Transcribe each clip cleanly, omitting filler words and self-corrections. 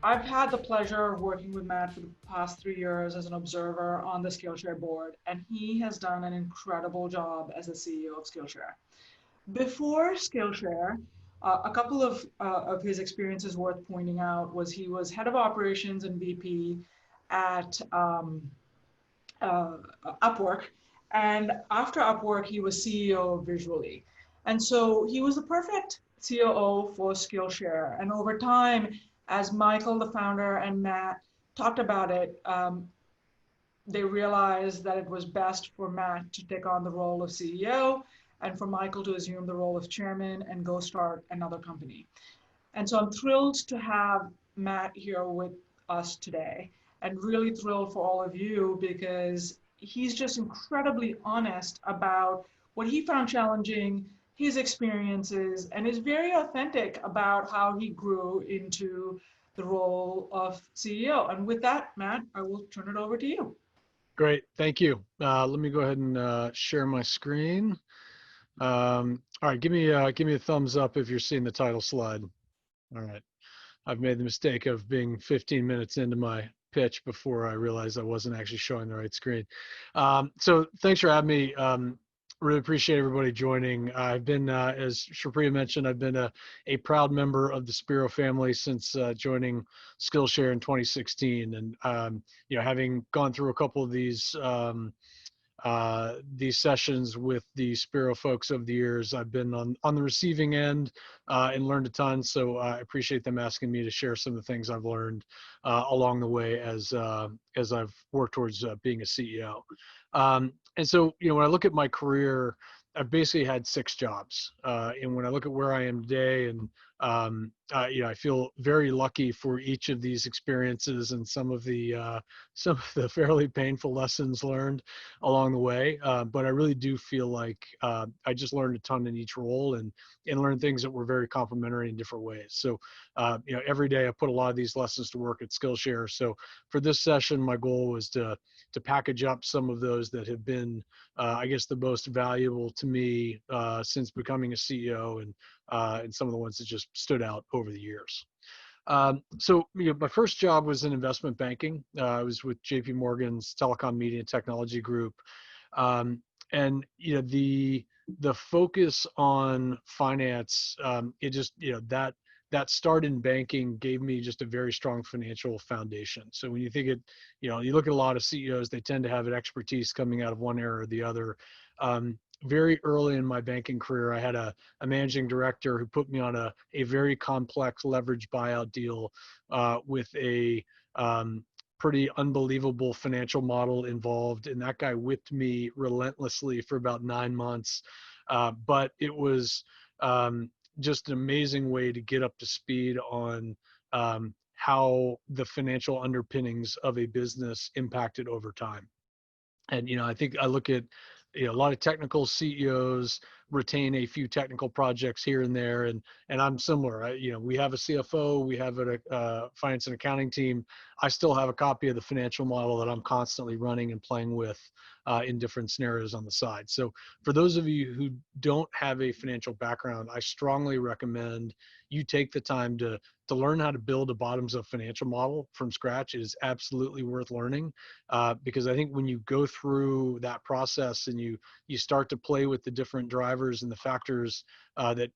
I've had the pleasure of working with Matt for the past 3 years as an observer on the Skillshare board, and he has done an incredible job as the CEO of Skillshare. Before Skillshare, a couple of his experiences worth pointing out was he was head of operations and VP at uh, Upwork. And after Upwork, he was CEO of Visually. And so he was the perfect COO for Skillshare. And over time, as Michael, the founder, and Matt talked about it, they realized that it was best for Matt to take on the role of CEO and for Michael to assume the role of chairman and go start another company. And so I'm thrilled to have Matt here with us today and really thrilled for all of you because he's just incredibly honest about what he found challenging, his experiences, and is very authentic about how he grew into the role of CEO. And with that, Matt, I will turn it over to you. Great, thank you. Let me go ahead and share my screen. All right, give me a thumbs up if you're seeing the title slide. All right, I've made the mistake of being 15 minutes into my pitch before I realized I wasn't actually showing the right screen. So thanks for having me. Really appreciate everybody joining. I've been, as Shripriya mentioned, I've been a proud member of the Spiro family since joining Skillshare in 2016. And, having gone through a couple of these sessions with the Spiro folks over the years, I've been on the receiving end and learned a ton. So I appreciate them asking me to share some of the things I've learned along the way as I've worked towards being a CEO. And so, when I look at my career, I've basically had 6 jobs. And when I look at where I am today, and I feel very lucky for each of these experiences and some of the fairly painful lessons learned along the way. But I really do feel like I just learned a ton in each role and learned things that were very complementary in different ways. So, every day I put a lot of these lessons to work at Skillshare. So for this session, my goal was to package up some of those that have been, I guess, the most valuable to me since becoming a CEO, and some of the ones that just stood out over the years. So my first job was in investment banking. I was with JP Morgan's Telecom Media and Technology Group. And the focus on finance, it just, that start in banking gave me just a very strong financial foundation. So when you think it, you look at a lot of CEOs, they tend to have an expertise coming out of one area or the other. Very early in my banking career, I had a managing director who put me on a very complex leverage buyout deal with a pretty unbelievable financial model involved. And that guy whipped me relentlessly for about 9 months. But it was just an amazing way to get up to speed on how the financial underpinnings of a business impacted over time. And, I think I look at, a lot of technical CEOs retain a few technical projects here and there. And I'm similar. We have a CFO, we have a finance and accounting team. I still have a copy of the financial model that I'm constantly running and playing with in different scenarios on the side. So for those of you who don't have a financial background, I strongly recommend you take the time to learn how to build a bottoms-up financial model from scratch. Is absolutely worth learning because I think when you go through that process and you start to play with the different drivers and the factors that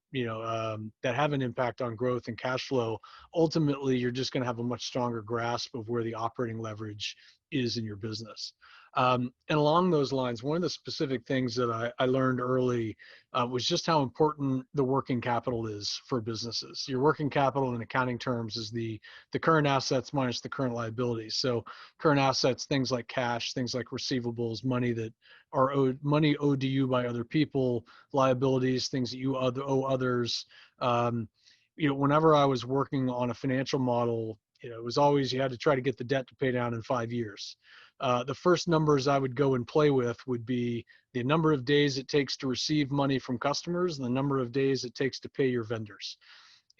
have an impact on growth and cash flow, ultimately you're just going to have a much stronger grasp of where the operating leverage is in your business. And along those lines, one of the specific things that I learned early was just how important the working capital is for businesses. Your working capital in accounting terms is the current assets minus the current liabilities. So current assets, things like cash, things like receivables, money that are money owed to you by other people, liabilities, things that you owe others. Whenever I was working on a financial model, it was always you had to try to get the debt to pay down in 5 years. The first numbers I would go and play with would be the number of days it takes to receive money from customers and the number of days it takes to pay your vendors.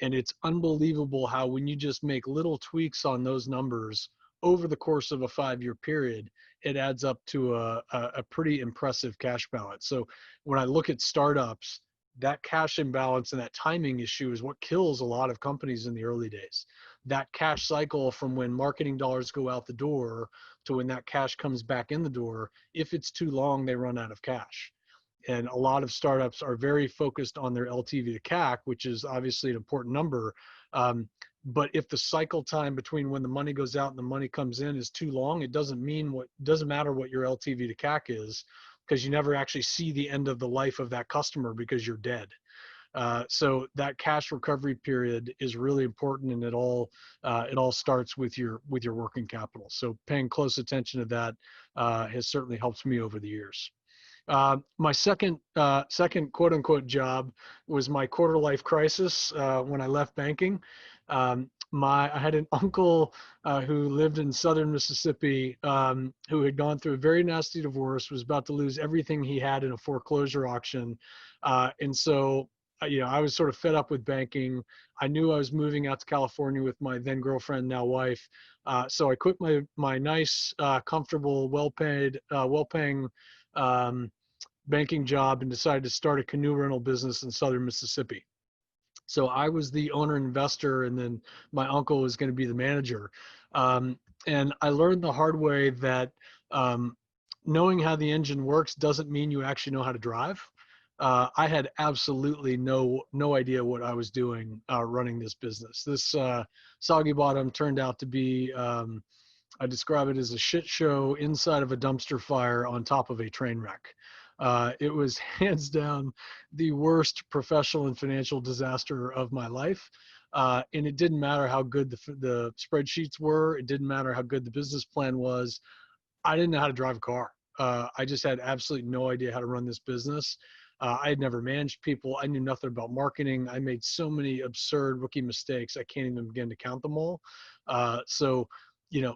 And it's unbelievable how when you just make little tweaks on those numbers over the course of a 5-year period, it adds up to a pretty impressive cash balance. So when I look at startups, that cash imbalance and that timing issue is what kills a lot of companies in the early days. that cash cycle from when marketing dollars go out the door to when that cash comes back in the door, if it's too long, they run out of cash. And a lot of startups are very focused on their LTV to CAC, which is obviously an important number. Um, but if the cycle time between when the money goes out and the money comes in is too long, it doesn't matter what your LTV to CAC is, because you never actually see the end of the life of that customer because you're dead. So that cash recovery period is really important, and it all starts with your working capital. So paying close attention to that has certainly helped me over the years. My second quote unquote job was my quarter life crisis when I left banking. I had an uncle who lived in southern Mississippi, who had gone through a very nasty divorce, was about to lose everything he had in a foreclosure auction, and so I was sort of fed up with banking. I knew I was moving out to California with my then girlfriend, now wife. So I quit my nice, comfortable, well paying banking job and decided to start a canoe rental business in southern Mississippi. So I was the owner and investor, and then my uncle was going to be the manager. And I learned the hard way that um, knowing how the engine works doesn't mean you actually know how to drive. I had absolutely no idea what I was doing running this business. This Soggy Bottom turned out to be, I describe it as a shit show inside of a dumpster fire on top of a train wreck. It was hands down the worst professional and financial disaster of my life. And it didn't matter how good the spreadsheets were. It didn't matter how good the business plan was. I didn't know how to drive a car. I just had absolutely no idea how to run this business. I had never managed people. I knew nothing about marketing. I made so many absurd rookie mistakes. I can't even begin to count them all. So,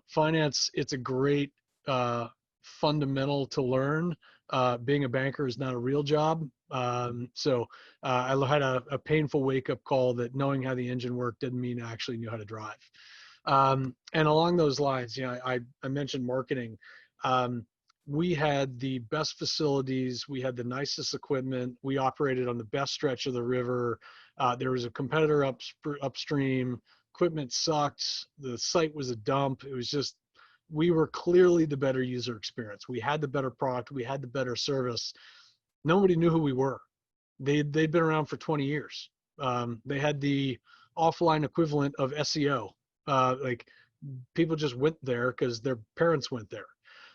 finance, it's a great fundamental to learn. Being a banker is not a real job. I had a painful wake up call that knowing how the engine worked didn't mean I actually knew how to drive. And along those lines, I mentioned marketing. Um, we had the best facilities, we had the nicest equipment, we operated on the best stretch of the river. There was a competitor upstream. Equipment sucked. The site was a dump. It was just, we were clearly the better user experience. We had the better product. We had the better service. Nobody knew who we were. They'd been around for 20 years. They had the offline equivalent of SEO. Like, people just went there because their parents went there.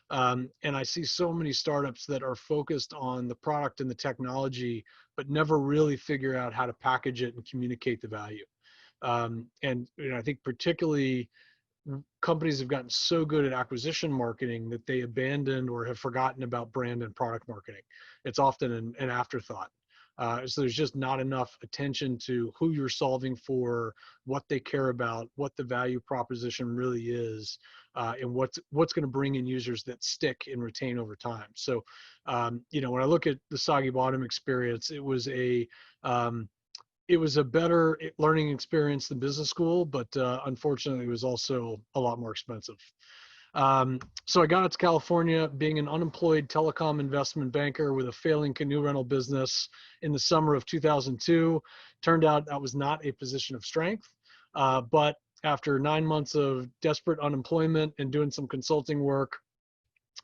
And I see so many startups that are focused on the product and the technology, but never really figure out how to package it and communicate the value. And I think particularly companies have gotten so good at acquisition marketing that they abandon or have forgotten about brand and product marketing. It's often an afterthought. So there's just not enough attention to who you're solving for, what they care about, what the value proposition really is, and what's going to bring in users that stick and retain over time. So, when I look at the Soggy Bottom experience, it was a better learning experience than business school, but unfortunately, it was also a lot more expensive. So I got out to California, being an unemployed telecom investment banker with a failing canoe rental business in the summer of 2002. Turned out that was not a position of strength, but after 9 months of desperate unemployment and doing some consulting work,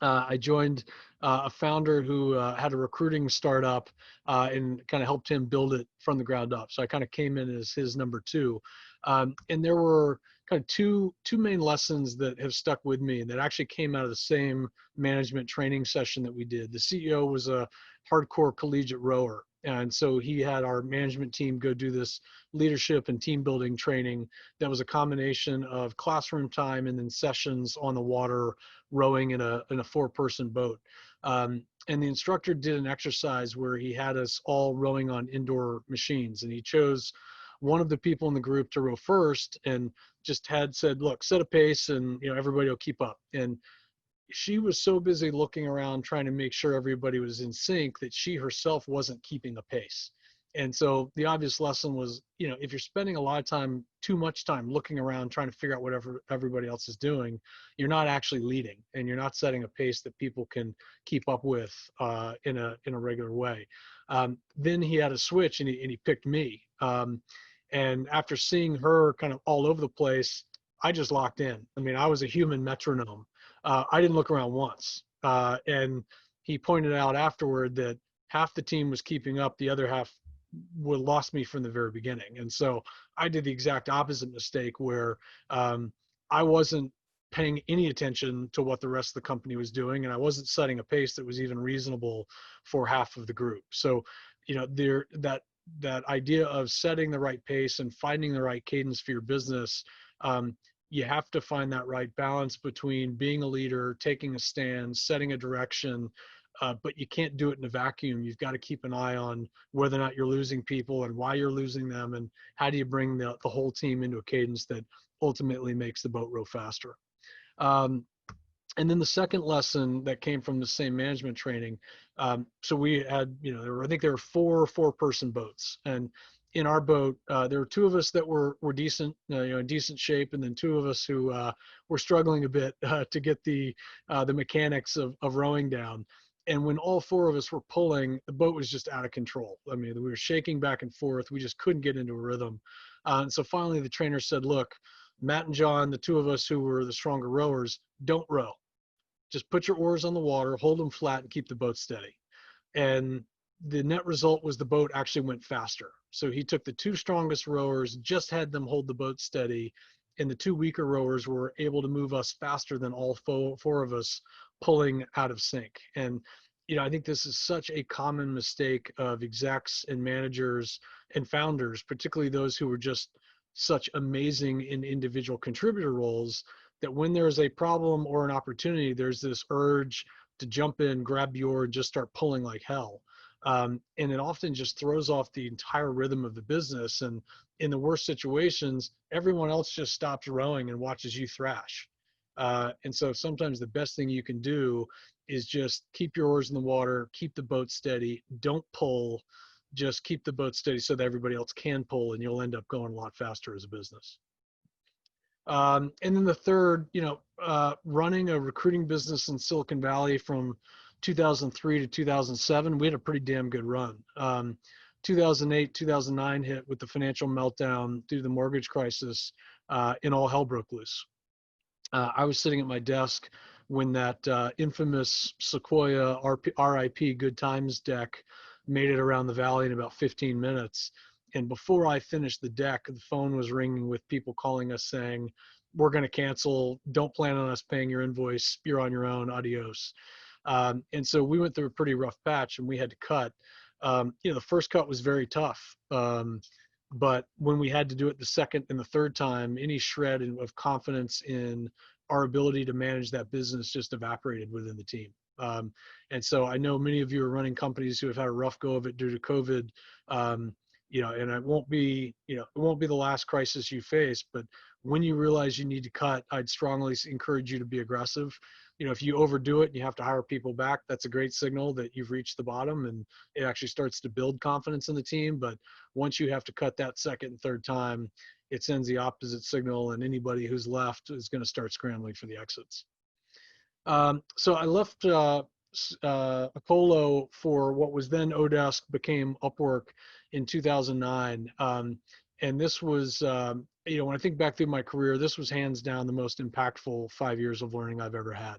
I joined a founder who had a recruiting startup and kind of helped him build it from the ground up. So I kind of came in as his number two. And there were kind of two main lessons that have stuck with me and that actually came out of the same management training session that we did. The CEO was a hardcore collegiate rower. And so he had our management team go do this leadership and team building training that was a combination of classroom time and then sessions on the water rowing in a 4-person boat. And the instructor did an exercise where he had us all rowing on indoor machines, and he chose one of the people in the group to row first and just had said, look, set a pace and everybody will keep up. And she was so busy looking around trying to make sure everybody was in sync that she herself wasn't keeping a pace. And so the obvious lesson was, if you're spending a lot of time, too much time looking around trying to figure out whatever everybody else is doing, you're not actually leading and you're not setting a pace that people can keep up with in a regular way. Then he had a switch and he picked me. And after seeing her kind of all over the place, I just locked in. I mean, I was a human metronome. I didn't look around once. And he pointed out afterward that half the team was keeping up, the other half would lost me from the very beginning. And so I did the exact opposite mistake where I wasn't paying any attention to what the rest of the company was doing, and I wasn't setting a pace that was even reasonable for half of the group. So, that idea of setting the right pace and finding the right cadence for your business, um, you have to find that right balance between being a leader, taking a stand, setting a direction, but you can't do it in a vacuum. You've got to keep an eye on whether or not you're losing people and why you're losing them, and how do you bring the whole team into a cadence that ultimately makes the boat row faster. Um, and then the second lesson that came from the same management training, so we had, I think there were four-person boats, and in our boat, there were two of us that were decent, in decent shape, and then two of us who were struggling a bit to get the mechanics of rowing down. And when all four of us were pulling, the boat was just out of control. I mean, we were shaking back and forth. We just couldn't get into a rhythm. And so finally, the trainer said, "Look, Matt and John, the two of us who were the stronger rowers, don't row. Just put your oars on the water, hold them flat, and keep the boat steady." And the net result was the boat actually went faster. So he took the two strongest rowers, just had them hold the boat steady, and the two weaker rowers were able to move us faster than all four of us pulling out of sync. And I think this is such a common mistake of execs and managers and founders, particularly those who are just such amazing in individual contributor roles, that when there's a problem or an opportunity, there's this urge to jump in, grab the oar, and just start pulling like hell. And it often just throws off the entire rhythm of the business. And in the worst situations, everyone else just stops rowing and watches you thrash. And so sometimes the best thing you can do is just keep your oars in the water, keep the boat steady, don't pull, just keep the boat steady so that everybody else can pull, and you'll end up going a lot faster as a business. And then the third, running a recruiting business in Silicon Valley from 2003 to 2007, we had a pretty damn good run. 2008, 2009 hit with the financial meltdown due to the mortgage crisis, and all hell broke loose. I was sitting at my desk when that infamous Sequoia RIP Good Times deck made it around the valley in about 15 minutes. And before I finished the deck, the phone was ringing with people calling us saying, "We're going to cancel. Don't plan on us paying your invoice. You're on your own. Adios." And so we went through a pretty rough patch, and we had to cut. The first cut was very tough. But when we had to do it the second and the third time, any shred of confidence in our ability to manage that business just evaporated within the team. And so I know many of you are running companies who have had a rough go of it due to COVID. And it won't be the last crisis you face, but when you realize you need to cut, I'd strongly encourage you to be aggressive. If you overdo it and you have to hire people back, that's a great signal that you've reached the bottom, and it actually starts to build confidence in the team. But once you have to cut that second and third time, it sends the opposite signal, and anybody who's left is going to start scrambling for the exits. So I left Apollo for what was then Odesk, became Upwork in 2009. And this was, when I think back through my career, this was hands down the most impactful 5 years of learning I've ever had.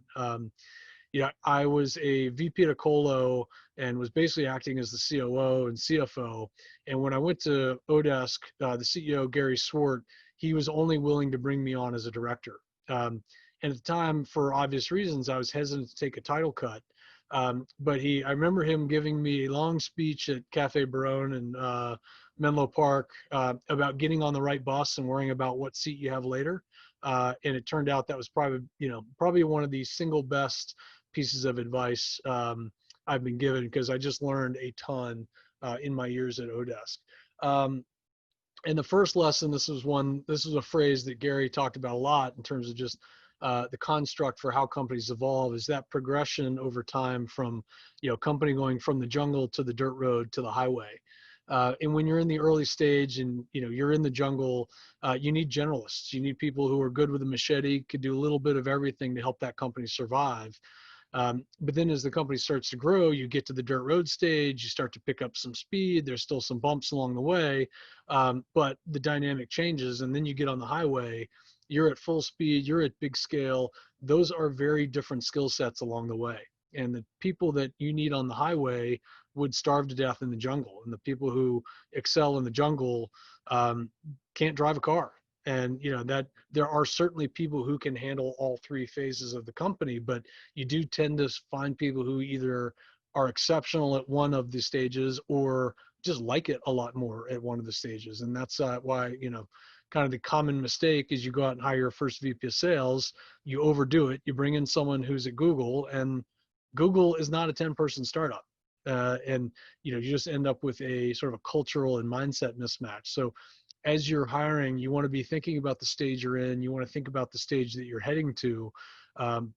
I was a VP at Acolo and was basically acting as the COO and CFO. And when I went to Odesk, the CEO, Gary Swart, he was only willing to bring me on as a director. And at the time, for obvious reasons, I was hesitant to take a title cut. But I remember him giving me a long speech at Cafe Barone in Menlo Park about getting on the right bus and worrying about what seat you have later. And it turned out that was probably one of the single best pieces of advice I've been given, because I just learned a ton in my years at Odesk. And the first lesson, this was a phrase that Gary talked about a lot in terms of just the construct for how companies evolve, is that progression over time from, company going from the jungle to the dirt road to the highway. And when you're in the early stage and, you're in the jungle, you need generalists. You need people who are good with a machete, could do a little bit of everything to help that company survive. But then as the company starts to grow, you get to the dirt road stage, you start to pick up some speed. There's still some bumps along the way, but the dynamic changes. And then you get on the highway, you're at full speed, you're at big scale. Those are very different skill sets along the way. And the people that you need on the highway would starve to death in the jungle. And the people who excel in the jungle um, can't drive a car. And that there are certainly people who can handle all three phases of the company, but you do tend to find people who either are exceptional at one of the stages or just like it a lot more at one of the stages. And that's why, kind of the common mistake is you go out and hire your first VP of sales, you overdo it, you bring in someone who's at Google, and Google is not a 10-person startup. And you just end up with a sort of a cultural and mindset mismatch. So as you're hiring, you want to be thinking about the stage you're in. You want to think about the stage that you're heading to,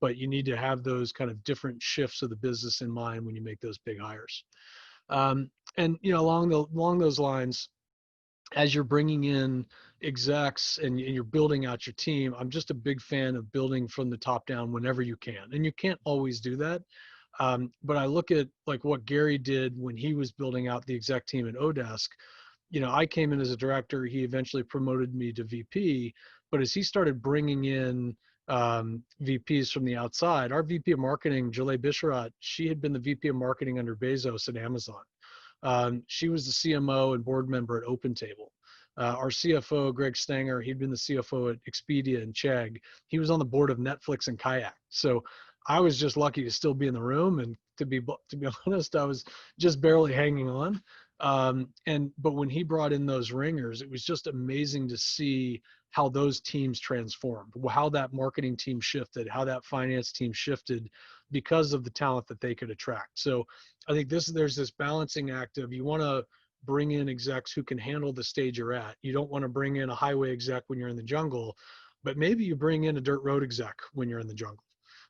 but you need to have those kind of different shifts of the business in mind when you make those big hires. And along those lines, as you're bringing in execs and you're building out your team, I'm just a big fan of building from the top down whenever you can. And you can't always do that. But I look at like what Gary did when he was building out the exec team at Odesk. I came in as a director. He eventually promoted me to VP. But as he started bringing in VPs from the outside, our VP of marketing, Jaleh Bisharat, she had been the VP of marketing under Bezos at Amazon. She was the CMO and board member at OpenTable. Our CFO, Greg Stanger, he'd been the CFO at Expedia and Chegg. He was on the board of Netflix and Kayak. So I was just lucky to still be in the room, and to be honest, I was just barely hanging on. But when he brought in those ringers, it was just amazing to see how those teams transformed, how that marketing team shifted, how that finance team shifted because of the talent that they could attract. So I think there's this balancing act of, you want to bring in execs who can handle the stage you're at. You don't want to bring in a highway exec when you're in the jungle, but maybe you bring in a dirt road exec when you're in the jungle,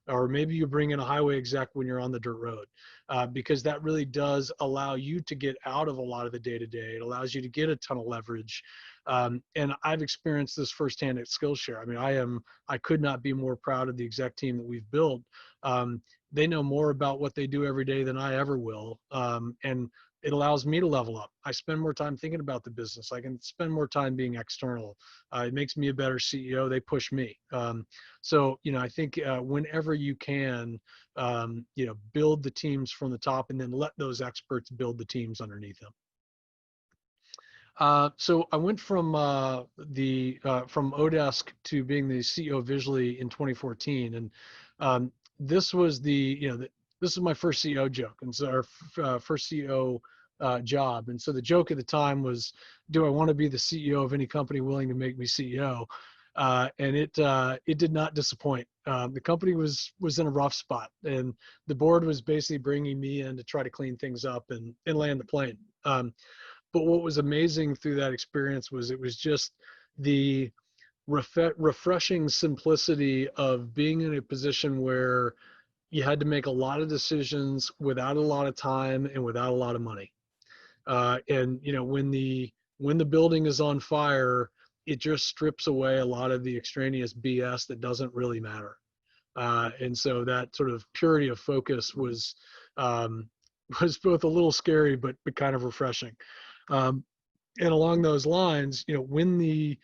or maybe you bring in a highway exec when you're on the dirt road, because that really does allow you to get out of a lot of the day-to-day. It allows you to get a ton of leverage. And I've experienced this firsthand at Skillshare. I mean, I could not be more proud of the exec team that we've built. They know more about what they do every day than I ever will. And it allows me to level up. I spend more time thinking about the business. I can spend more time being external. It makes me a better CEO. They push me. So, I think whenever you can, build the teams from the top and then let those experts build the teams underneath them. So I went from from Odesk to being the CEO of Visually in 2014, and this was this is my first CEO joke, and so our first CEO job. And so the joke at the time was, do I want to be the CEO of any company willing to make me CEO? And it did not disappoint. The company was in a rough spot, and the board was basically bringing me in to try to clean things up and land the plane. But what was amazing through that experience was it was just the refreshing simplicity of being in a position where you had to make a lot of decisions without a lot of time and without a lot of money. And when the building is on fire, it just strips away a lot of the extraneous BS that doesn't really matter. And so that sort of purity of focus was both a little scary but kind of refreshing. And along those lines, when the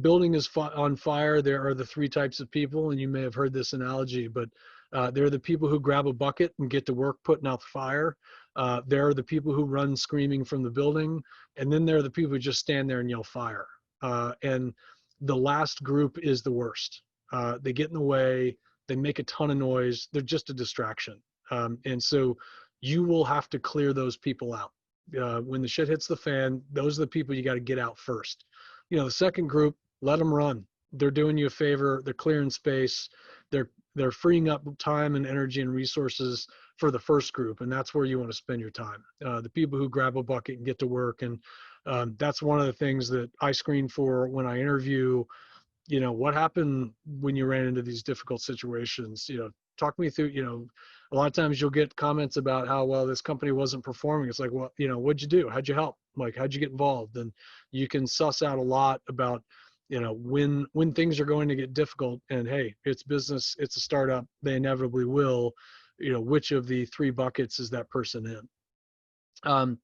building is on fire, there are the three types of people, and you may have heard this analogy, but there are the people who grab a bucket and get to work putting out the fire. There are the people who run screaming from the building, and then there are the people who just stand there and yell fire. And the last group is the worst. They get in the way, they make a ton of noise, they're just a distraction. And so you will have to clear those people out. When the shit hits the fan, those are the people you got to get out first. The second group, let them run. They're doing you a favor. They're clearing space. They're freeing up time and energy and resources for the first group, and that's where you want to spend your time. The people who grab a bucket and get to work, and that's one of the things that I screen for when I interview. What happened when you ran into these difficult situations? Talk me through. A lot of times you'll get comments about how well this company wasn't performing. It's like, well, what'd you do? How'd you help? Like, how'd you get involved? And you can suss out a lot about when things are going to get difficult, and hey, it's business, it's a startup, they inevitably will, which of the three buckets is that person in? Um,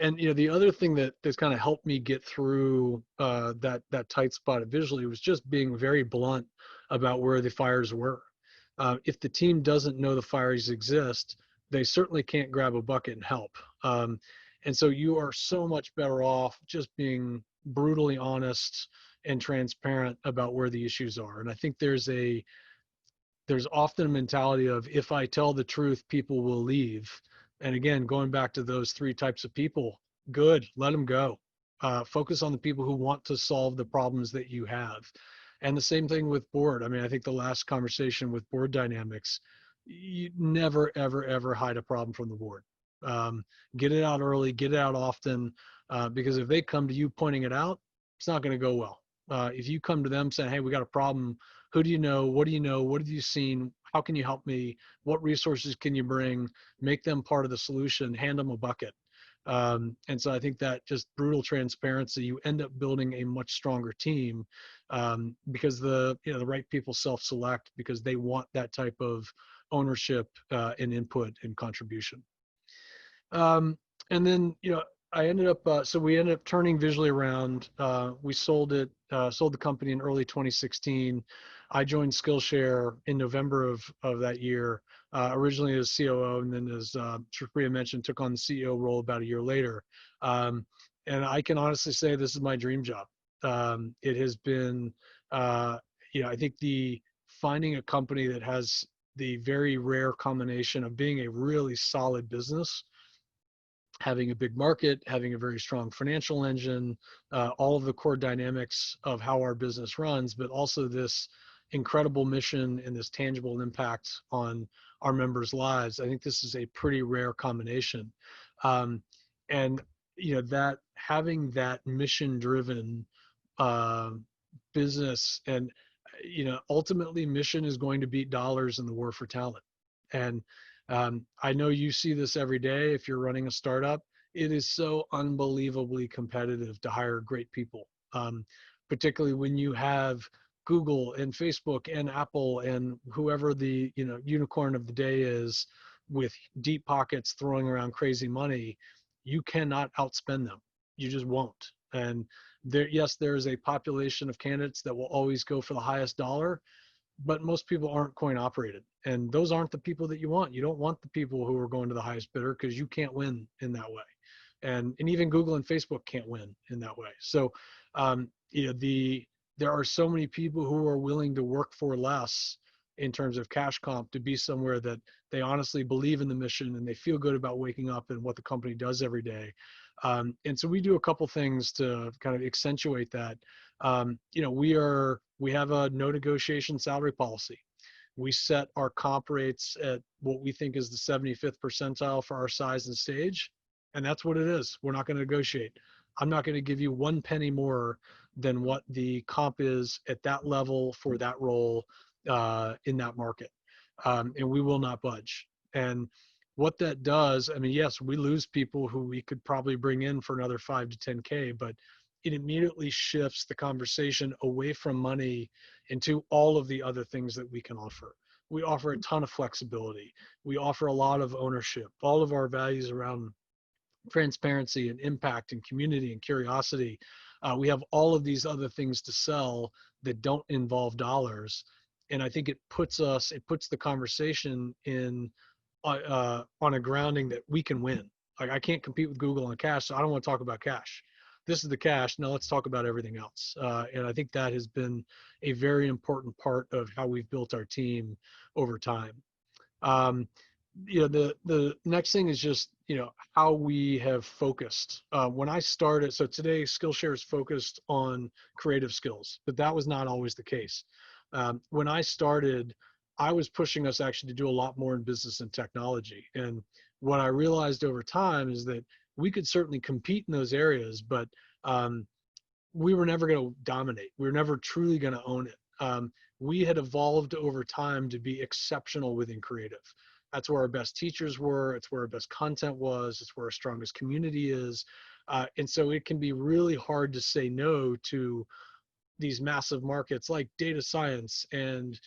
and the other thing that's kind of helped me get through that tight spot visually was just being very blunt about where the fires were. If the team doesn't know the fires exist, they certainly can't grab a bucket and help. Um, and so you are so much better off just being brutally honest and transparent about where the issues are. And I think there's often a mentality of, if I tell the truth, people will leave. And again, going back to those three types of people, good, let them go. Focus on the people who want to solve the problems that you have. And the same thing with board. I mean, I think the last conversation with board dynamics, you never, ever, ever hide a problem from the board. Um, get it out early, get it out often, because if they come to you pointing it out, it's not going to go well. If you come to them saying, hey, we got a problem, who do you know? What do you know? What have you seen? How can you help me? What resources can you bring? Make them part of the solution, hand them a bucket. And so I think that just brutal transparency, you end up building a much stronger team, because the right people self-select because they want that type of ownership and input and contribution. Um, and then, I ended up, so we ended up turning visually around. We sold the company in early 2016. I joined Skillshare in November of that year, originally as COO, and then as Shreya mentioned, took on the CEO role about a year later. Um, and I can honestly say this is my dream job. It has been, I think finding a company that has the very rare combination of being a really solid business, having a big market, having a very strong financial engine, all of the core dynamics of how our business runs, but also this incredible mission and this tangible impact on our members' lives. I think this is a pretty rare combination. Um, and that having that mission-driven uh, business, and ultimately mission is going to beat dollars in the war for talent. And I know you see this every day if you're running a startup. It is so unbelievably competitive to hire great people, particularly when you have Google and Facebook and Apple and whoever the unicorn of the day is with deep pockets throwing around crazy money. You cannot outspend them. You just won't. And yes, there is a population of candidates that will always go for the highest dollar, but most people aren't coin operated, and those aren't the people that you want. You don't want the people who are going to the highest bidder, because you can't win in that way, and even Google and Facebook can't win in that way. So there are so many people who are willing to work for less in terms of cash comp to be somewhere that they honestly believe in the mission and they feel good about waking up and what the company does every day. And so we do a couple things to kind of accentuate that. We have a no negotiation salary policy. We set our comp rates at what we think is the 75th percentile for our size and stage, and that's what it is. We're not going to negotiate. I'm not going to give you one penny more than what the comp is at that level for that role in that market, and we will not budge. And what that does, I mean, yes, we lose people who we could probably bring in for another 5 to 10K, but it immediately shifts the conversation away from money into all of the other things that we can offer. We offer a ton of flexibility. We offer a lot of ownership. All of our values around transparency and impact and community and curiosity. We have all of these other things to sell that don't involve dollars. And I think it puts the conversation in on a grounding that we can win. Like, I can't compete with Google on cash, so I don't want to talk about cash. This is the cash. Now let's talk about everything else. And I think that has been a very important part of how we've built our team over time. Um, the next thing is just how we have focused. When I started, so today Skillshare is focused on creative skills, but that was not always the case. When I started, I was pushing us actually to do a lot more in business and technology. And what I realized over time is that we could certainly compete in those areas, but we were never going to dominate. We were never truly going to own it. We had evolved over time to be exceptional within creative. That's where our best teachers were. It's where our best content was. It's where our strongest community is. And so it can be really hard to say no to these massive markets like data science and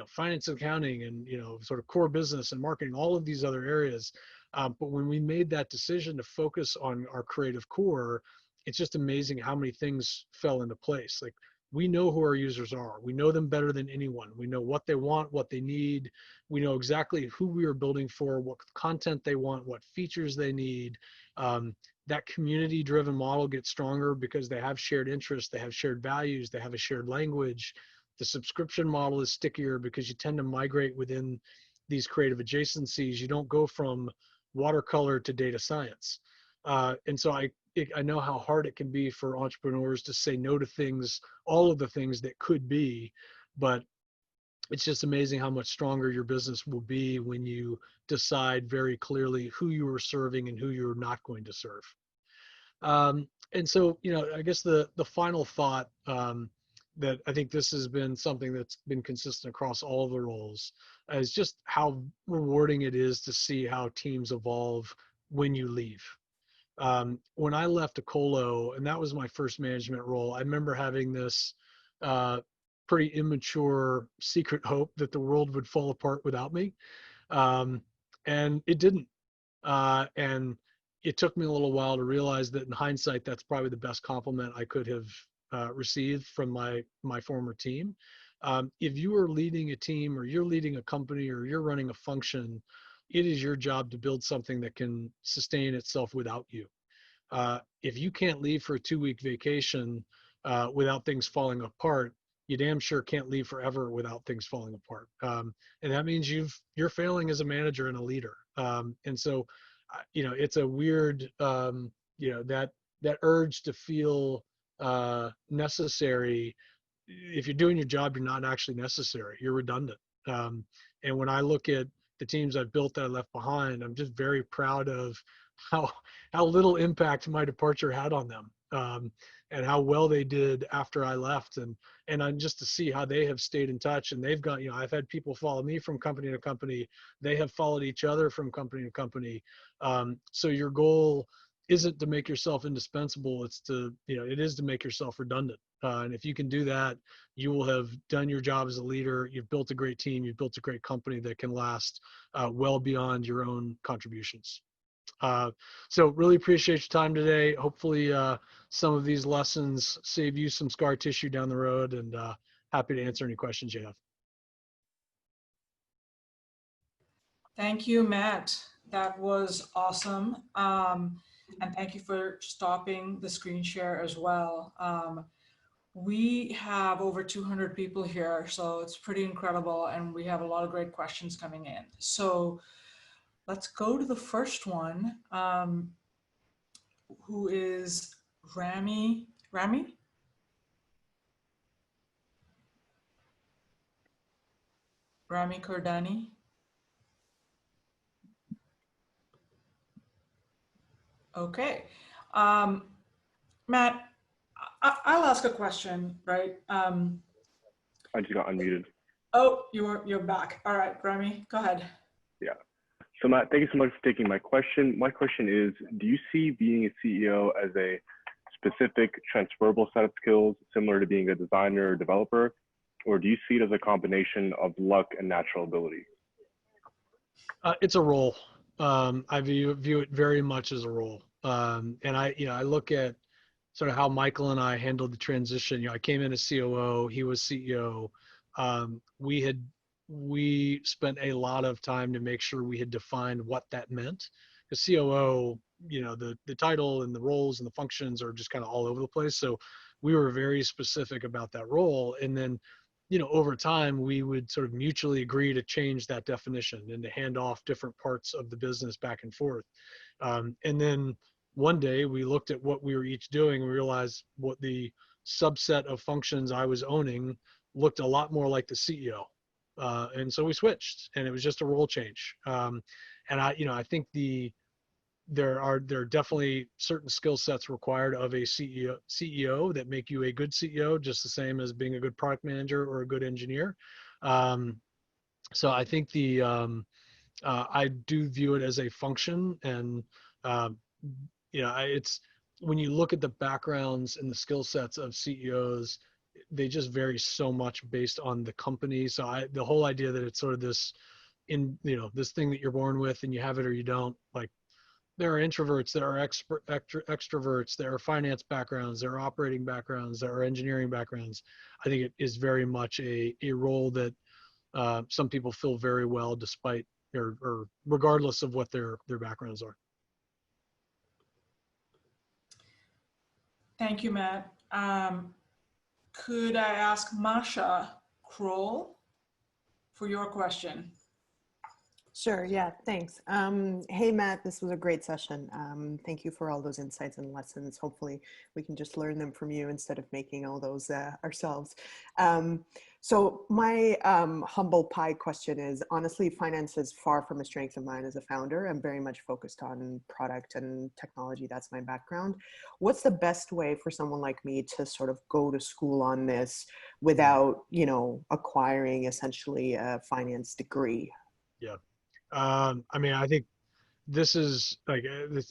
finance and accounting and sort of core business and marketing, all of these other areas. But when we made that decision to focus on our creative core, it's just amazing how many things fell into place. Like, we know who our users are. We know them better than anyone. We know what they want, what they need. We know exactly who we are building for, what content they want, what features they need. That community driven model gets stronger because they have shared interests, they have shared values, they have a shared language. The subscription model is stickier because you tend to migrate within these creative adjacencies. You don't go from watercolor to data science. And so I know how hard it can be for entrepreneurs to say no to things, all of the things that could be, but it's just amazing how much stronger your business will be when you decide very clearly who you are serving and who you're not going to serve. And so, I guess the final thought, that I think this has been something that's been consistent across all of the roles, is just how rewarding it is to see how teams evolve when you leave. When I left Acolo, and that was my first management role, I remember having this uh, pretty immature secret hope that the world would fall apart without me. Um, and it didn't. And it took me a little while to realize that in hindsight, that's probably the best compliment I could have received from my former team. If you are leading a team or you're leading a company or you're running a function, it is your job to build something that can sustain itself without you. If you can't leave for a 2-week vacation without things falling apart, you damn sure can't leave forever without things falling apart. And that means you're failing as a manager and a leader. And so, it's a weird, that urge to feel necessary. If you're doing your job, you're not actually necessary. You're redundant. And when I look at the teams I've built that I left behind, I'm just very proud of how how little impact my departure had on them, and how well they did after I left, and I'm just to see how they have stayed in touch, and they've got, I've had people follow me from company to company, they have followed each other from company to company. So your goal isn't to make yourself indispensable, it's to, it is to make yourself redundant. And if you can do that, you will have done your job as a leader. You've built a great team. You've built a great company that can last well beyond your own contributions. So really appreciate your time today. Hopefully some of these lessons save you some scar tissue down the road, and happy to answer any questions you have. Thank you, Matt. That was awesome. And thank you for stopping the screen share as well. We have over 200 people here, so it's pretty incredible, and we have a lot of great questions coming in. So let's go to the first one, who is Rami. Rami? Rami Kordani. Okay. Um, Matt, I'll ask a question, right? I just got unmuted. Oh, you're back. All right, Rami, go ahead. Yeah. So Matt, thank you so much for taking my question. My question is, do you see being a CEO as a specific transferable set of skills similar to being a designer or developer, or do you see it as a combination of luck and natural ability? It's a role. I view it very much as a role. And I look at sort of how Michael and I handled the transition. I came in as COO, he was CEO. We spent a lot of time to make sure we had defined what that meant. Because COO, the title and the roles and the functions are just kind of all over the place. So we were very specific about that role. And then, over time, we would sort of mutually agree to change that definition and to hand off different parts of the business back and forth. And then one day we looked at what we were each doing and we realized what the subset of functions I was owning looked a lot more like the CEO. And so we switched, and it was just a role change. And I think there are definitely certain skill sets required of a CEO that make you a good CEO, just the same as being a good product manager or a good engineer. So I think I do view it as a function, and it's when you look at the backgrounds and the skill sets of CEOs, they just vary so much based on the company. So the whole idea that it's sort of this this thing that you're born with and you have it or you don't, like there are introverts, there are extroverts, there are finance backgrounds, there are operating backgrounds, there are engineering backgrounds. I think it is very much a role that some people fill very well despite or regardless of what their backgrounds are. Thank you, Matt. Could I ask Masha Kroll for your question? Sure. Yeah. Thanks. Hey, Matt, this was a great session. Thank you for all those insights and lessons. Hopefully we can just learn them from you instead of making all those ourselves. So my humble pie question is, honestly, finance is far from a strength of mine as a founder. I'm very much focused on product and technology. That's my background. What's the best way for someone like me to sort of go to school on this without, acquiring essentially a finance degree? Yeah. I mean, I think this is like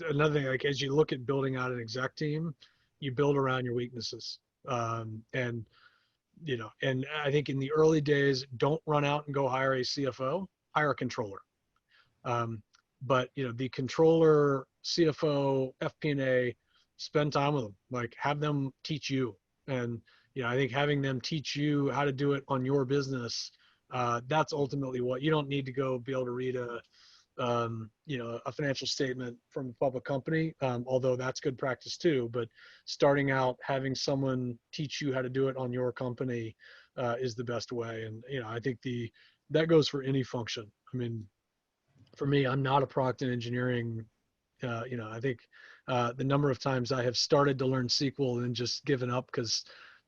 another thing, like as you look at building out an exec team, you build around your weaknesses. And I think in the early days, don't run out and go hire a CFO, hire a controller. But the controller, CFO, FP&A, spend time with them, like have them teach you. And I think having them teach you how to do it on your business, that's ultimately what you don't need to go be able to read a financial statement from a public company, although that's good practice too. But starting out, having someone teach you how to do it on your company is the best way. And I think that goes for any function. I mean, for me, I'm not a product and engineering. I think the number of times I have started to learn SQL and just given up because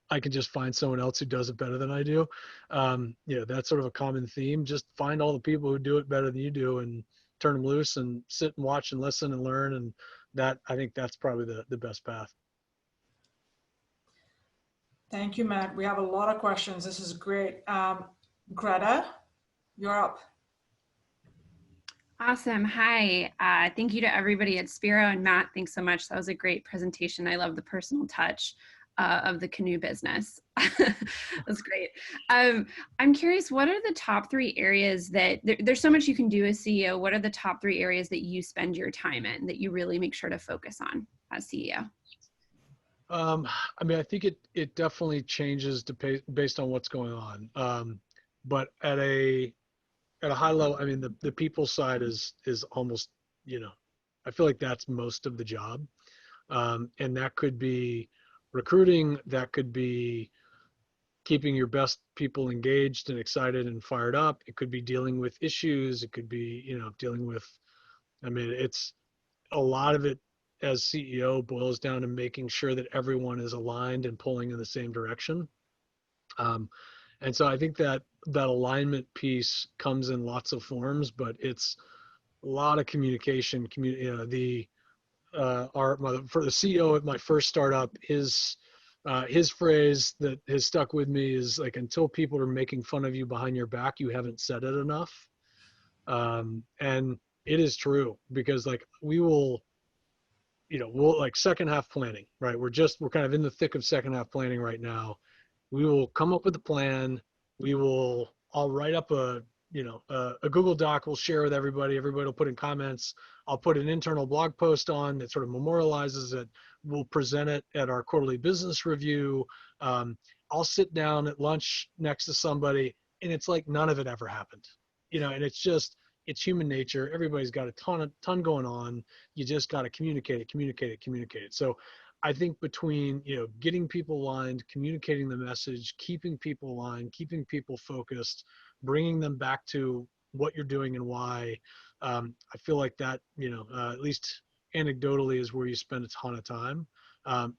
I can just find someone else who does it better than I do. That's sort of a common theme. Just find all the people who do it better than you do and turn them loose and sit and watch and listen and learn. And I think that's probably the best path. Thank you, Matt. We have a lot of questions. This is great. Greta, you're up. Awesome. Hi. Thank you to everybody at Spiro, and Matt, thanks so much. That was a great presentation. I love the personal touch of the canoe business. That's great. I'm curious, what are the top 3 areas that there's so much you can do as CEO? What are the top 3 areas that you spend your time in that you really make sure to focus on as CEO? I mean, I think it definitely changes based on what's going on. But at a high level, I mean, the people side is almost, I feel like that's most of the job. And that could be recruiting, that could be keeping your best people engaged and excited and fired up. It could be dealing with issues. It could be, dealing with, I mean, it's a lot of it as CEO boils down to making sure that everyone is aligned and pulling in the same direction. And so I think that alignment piece comes in lots of forms, but it's a lot of communication. For the CEO at my first startup, his phrase that has stuck with me is like, until people are making fun of you behind your back, you haven't said it enough. And it is true, because like we'll like second half planning, right? We're kind of in the thick of second half planning right now. We will come up with a plan. I'll write up a Google Doc we'll share with everybody. Everybody will put in comments. I'll put an internal blog post on that sort of memorializes it. We'll present it at our quarterly business review. I'll sit down at lunch next to somebody, and it's like none of it ever happened. And it's human nature. Everybody's got a ton going on. You just got to communicate it. So I think between, getting people aligned, communicating the message, keeping people aligned, keeping people focused, bringing them back to what you're doing and why, I feel like that, at least anecdotally, is where you spend a ton of time.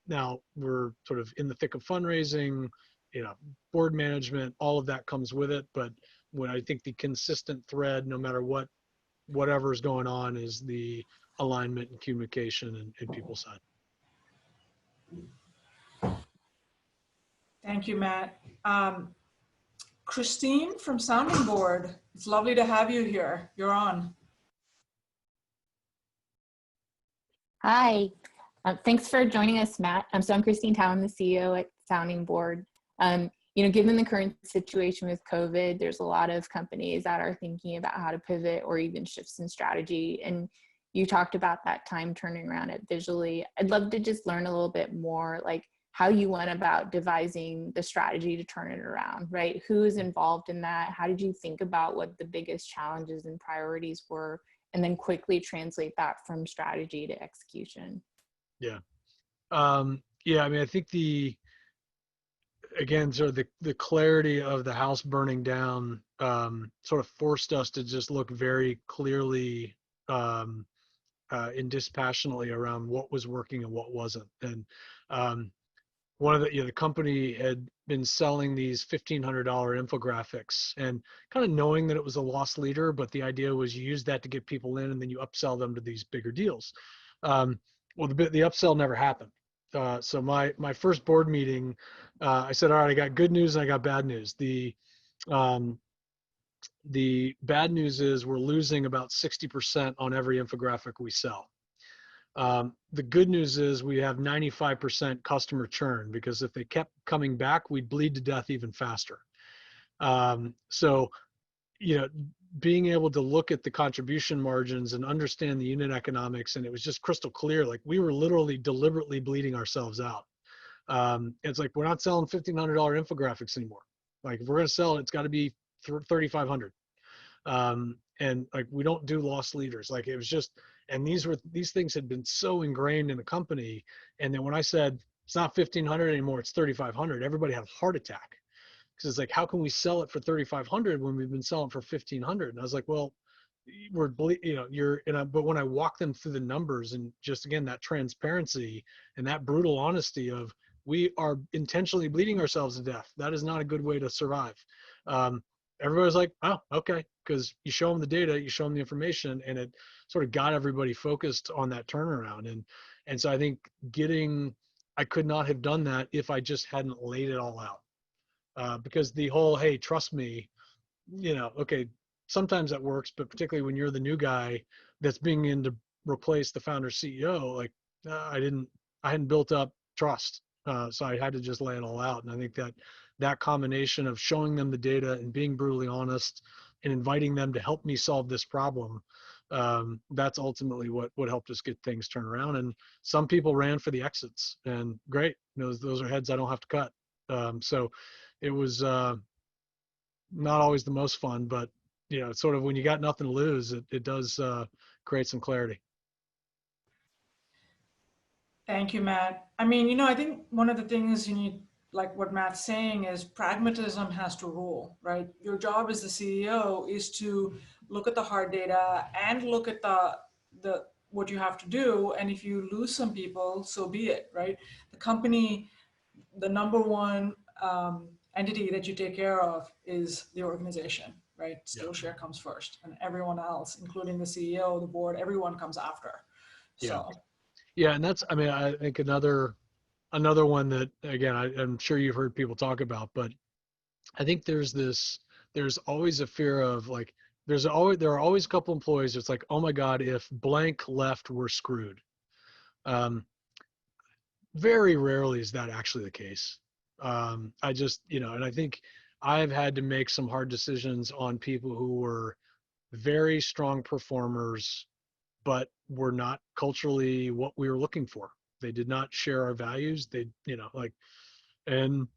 Now we're sort of in the thick of fundraising, board management, all of that comes with it. But when I think the consistent thread, no matter whatever is going on, is the alignment and communication and people side. Thank you, Matt. Christine from Sounding Board, it's lovely to have you here. You're on. Hi, thanks for joining us, Matt. So I'm Christine Tao, I'm the CEO at Sounding Board. Given the current situation with COVID, there's a lot of companies that are thinking about how to pivot or even shifts in strategy. And you talked about that time turning around it visually. I'd love to just learn a little bit more, like how you went about devising the strategy to turn it around, right? Who is involved in that? How did you think about what the biggest challenges and priorities were, and then quickly translate that from strategy to execution? Yeah. Yeah, I mean, I think again, sort of the clarity of the house burning down sort of forced us to just look very clearly and dispassionately around what was working and what wasn't. And one of the company had been selling these $1,500 infographics and kind of knowing that it was a loss leader, but the idea was you use that to get people in and then you upsell them to these bigger deals. Well, the upsell never happened. So my first board meeting, I said, all right, I got good news and I got bad news. The bad news is we're losing about 60% on every infographic we sell. The good news is we have 95% customer churn, because if they kept coming back, we'd bleed to death even faster. So, being able to look at the contribution margins and understand the unit economics, and it was just crystal clear, like we were literally deliberately bleeding ourselves out. It's like, we're not selling $1,500 infographics anymore. Like if we're going to sell it, it's got to be 3,500. And like, we don't do loss leaders. Like it was just, and these things had been so ingrained in the company. And then when I said, it's not 1,500 anymore, it's 3,500, everybody had a heart attack. Cause it's like, how can we sell it for 3,500 when we've been selling for 1,500? And I was like, well, but when I walk them through the numbers and just, again, that transparency and that brutal honesty of, we are intentionally bleeding ourselves to death. That is not a good way to survive. Everybody was like, oh, okay. Cause you show them the data, you show them the information, and it sort of got everybody focused on that turnaround. And so I think I could not have done that if I just hadn't laid it all out. Because the whole, hey, trust me, okay, sometimes that works, but particularly when you're the new guy that's being in to replace the founder CEO, like I hadn't built up trust. So I had to just lay it all out. And I think that combination of showing them the data and being brutally honest and inviting them to help me solve this problem, that's ultimately what helped us get things turned around. And some people ran for the exits, and great, those are heads I don't have to cut. So it was not always the most fun, but sort of when you got nothing to lose, it does create some clarity. Thank you, Matt. I mean, I think one of the things you need, like what Matt's saying, is pragmatism has to rule, right? Your job as the CEO is to look at the hard data and look at the what you have to do. And if you lose some people, so be it, right? The company, the number one entity that you take care of is the organization, right? Skillshare comes first, and everyone else, including the CEO, the board, everyone comes after. So. Yeah, and that's, I mean, I think another one that, again, I'm sure you've heard people talk about, but I think there's always a fear of like, there are always a couple employees that's like, oh my God, if blank left, we're screwed. Very rarely is that actually the case. I just, and I think I've had to make some hard decisions on people who were very strong performers, but were not culturally what we were looking for. They did not share our values. They, and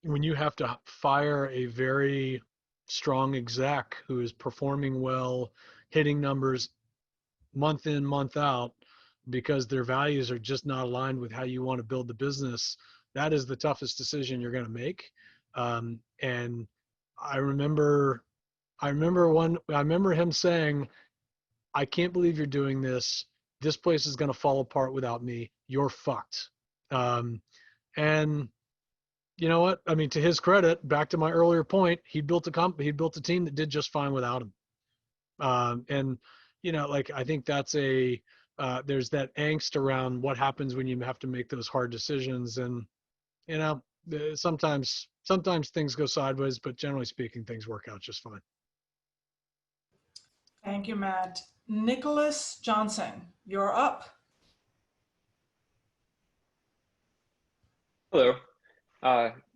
when you have to fire a very strong exec who is performing well, hitting numbers month in, month out, because their values are just not aligned with how you want to build the business, that is the toughest decision you're going to make. And I remember him saying, I can't believe you're doing this. This place is going to fall apart without me. You're fucked. And you know what? I mean, to his credit, back to my earlier point, he built a team that did just fine without him. And like, I think that's there's that angst around what happens when you have to make those hard decisions. And, sometimes things go sideways, but generally speaking, things work out just fine. Thank you, Matt. Nicholas Johnson, you're up. Hello.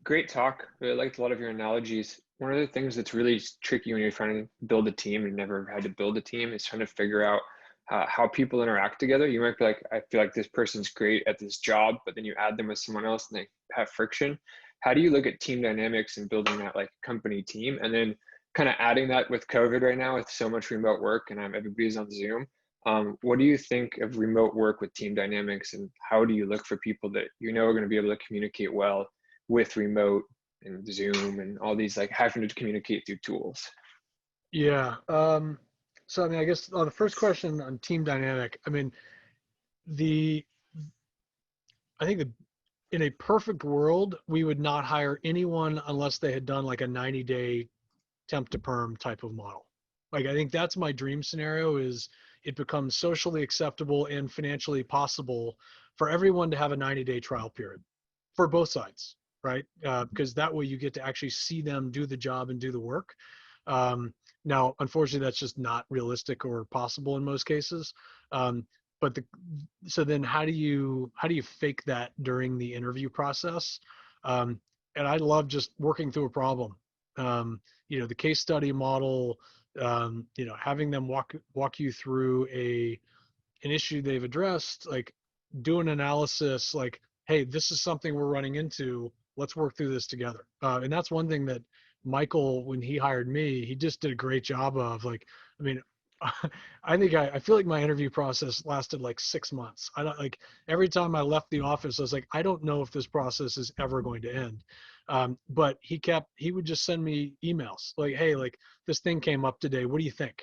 Great talk. Really liked a lot of your analogies. One of the things that's really tricky when you're trying to build a team and never had to build a team is trying to figure out how people interact together. You might be like, I feel like this person's great at this job, but then you add them with someone else and they have friction. How do you look at team dynamics and building that like company team? And then kind of adding that with COVID right now with so much remote work and everybody's on Zoom. What do you think of remote work with team dynamics, and how do you look for people that you know are going to be able to communicate well with remote and Zoom and all these, like having to communicate through tools? Yeah. So I mean, I guess on the first question on team dynamic, I mean, the I think that in a perfect world, we would not hire anyone unless they had done like a 90-day temp to perm type of model. Like I think that's my dream scenario, is it becomes socially acceptable and financially possible for everyone to have a 90-day trial period for both sides, right? Because that way you get to actually see them do the job and do the work. Now, unfortunately, that's just not realistic or possible in most cases. But so then how do you fake that during the interview process? And I love just working through a problem. The case study model, having them walk you through an issue they've addressed, like do an analysis, like, hey, this is something we're running into. Let's work through this together. And that's one thing that Michael, when he hired me, he just did a great job of, like, I mean, I feel like my interview process lasted like 6 months. I don't, like, every time I left the office, I was like, I don't know if this process is ever going to end. But he would just send me emails like, hey, like this thing came up today. What do you think?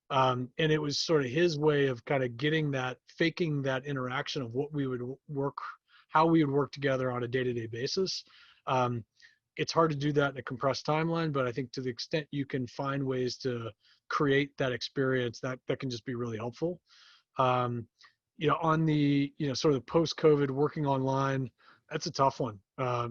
And it was sort of his way of kind of faking that interaction of how we would work together on a day-to-day basis. It's hard to do that in a compressed timeline, but I think to the extent you can find ways to create that experience, that can just be really helpful. On the, sort of post-COVID working online, that's a tough one,